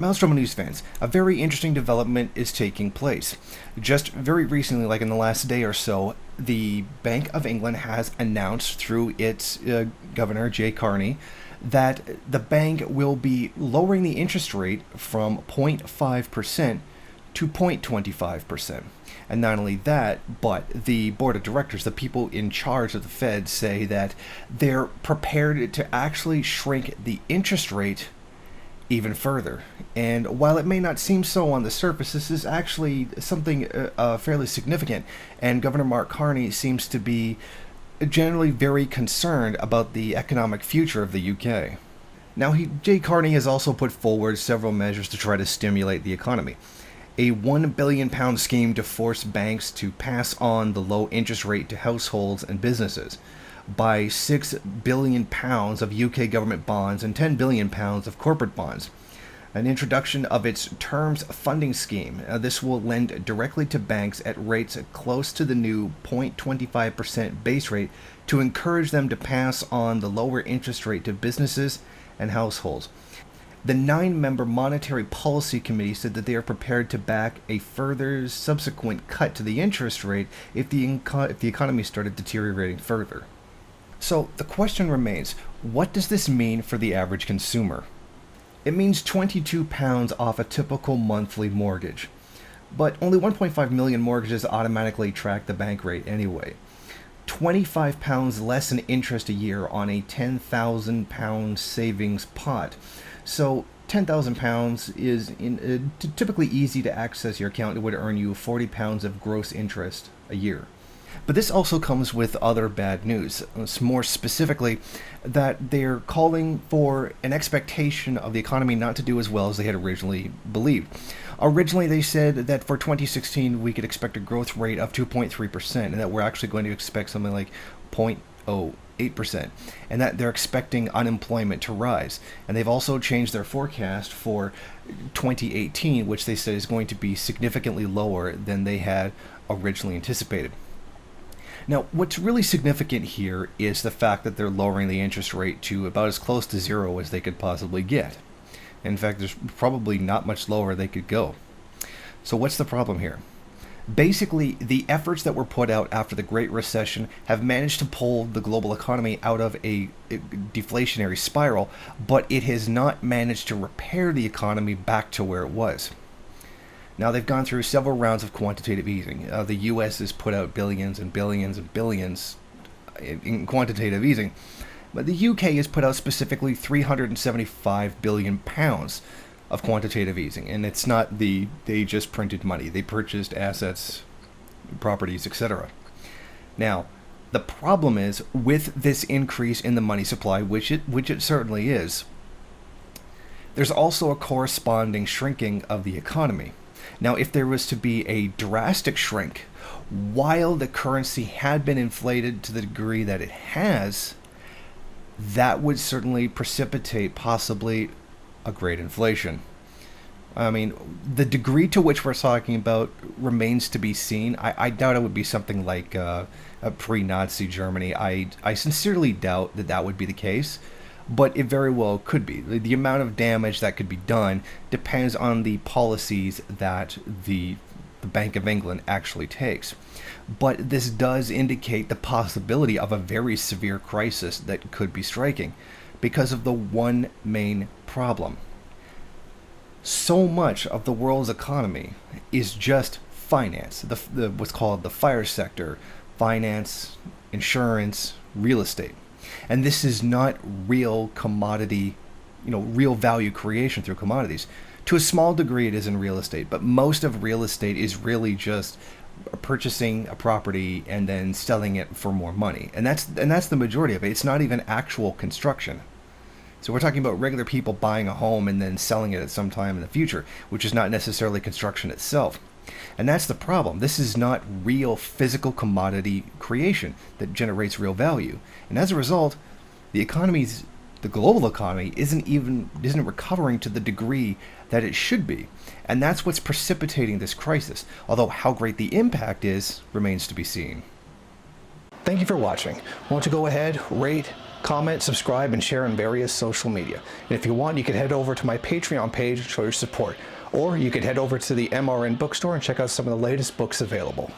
Maelstrom News fans, a very interesting development is taking place. Just very recently, like in the last day or so, the Bank of England has announced through its Governor, Jay Carney, that the bank will be lowering the interest rate from 0.5% to 0.25%. And not only that, but the board of directors, the people in charge of the Fed, say that they're prepared to actually shrink the interest rate even further. And while it may not seem so on the surface, this is actually something fairly significant, and Governor Mark Carney seems to be generally very concerned about the economic future of the UK. Now, Jay Carney has also put forward several measures to try to stimulate the economy. A £1 billion scheme to force banks to pass on the low interest rate to households and businesses, buy £6 billion of UK government bonds and £10 billion of corporate bonds. An introduction of its terms funding scheme. This will lend directly to banks at rates close to the new 0.25% base rate to encourage them to pass on the lower interest rate to businesses and households. The 9-member Monetary Policy Committee said that they are prepared to back a further subsequent cut to the interest rate if the economy started deteriorating further. So the question remains, what does this mean for the average consumer? It means £22 off a typical monthly mortgage. But only 1.5 million mortgages automatically track the bank rate anyway. £25 less in interest a year on a £10,000 savings pot. So £10,000 is typically easy to access your account. It would earn you £40 of gross interest a year. But this also comes with other bad news. More specifically, that they're calling for an expectation of the economy not to do as well as they had originally believed. Originally, they said that for 2016, we could expect a growth rate of 2.3%, and that we're actually going to expect something like 0.08%, and that they're expecting unemployment to rise. And they've also changed their forecast for 2018, which they said is going to be significantly lower than they had originally anticipated. Now, what's really significant here is the fact that they're lowering the interest rate to about as close to zero as they could possibly get. In fact, there's probably not much lower they could go. So what's the problem here? Basically, the efforts that were put out after the Great Recession have managed to pull the global economy out of a deflationary spiral, but it has not managed to repair the economy back to where it was. Now, they've gone through several rounds of quantitative easing. The U.S. has put out billions and billions and billions in quantitative easing, but the UK has put out specifically £375 billion of quantitative easing, and it's not they just printed money. They purchased assets, properties, etc. Now, the problem is, with this increase in the money supply, which it certainly is, there's also a corresponding shrinking of the economy. Now, if there was to be a drastic shrink, while the currency had been inflated to the degree that it has, that would certainly precipitate possibly a great inflation. I mean, the degree to which we're talking about remains to be seen. I doubt it would be something like a pre-Nazi Germany. I sincerely doubt that would be the case, but it very well could be. The amount of damage that could be done depends on the policies that the Bank of England actually takes. But this does indicate the possibility of a very severe crisis that could be striking because of the one main problem. So much of the world's economy is just finance, the what's called the FIRE sector: finance, insurance, real estate. And this is not real commodity, real value creation through commodities. To a small degree it is in real estate, but most of real estate is really just purchasing a property and then selling it for more money. And that's the majority of it. It's not even actual construction. So we're talking about regular people buying a home and then selling it at some time in the future, which is not necessarily construction itself. And that's the problem. This is not real physical commodity creation that generates real value. And as a result, the global economy isn't recovering to the degree that it should be. And that's what's precipitating this crisis. Although how great the impact is remains to be seen. Thank you for watching. Why don't you go ahead, rate, comment, subscribe, and share on various social media. And if you want, you can head over to my Patreon page and show your support. Or you could head over to the MRN bookstore and check out some of the latest books available.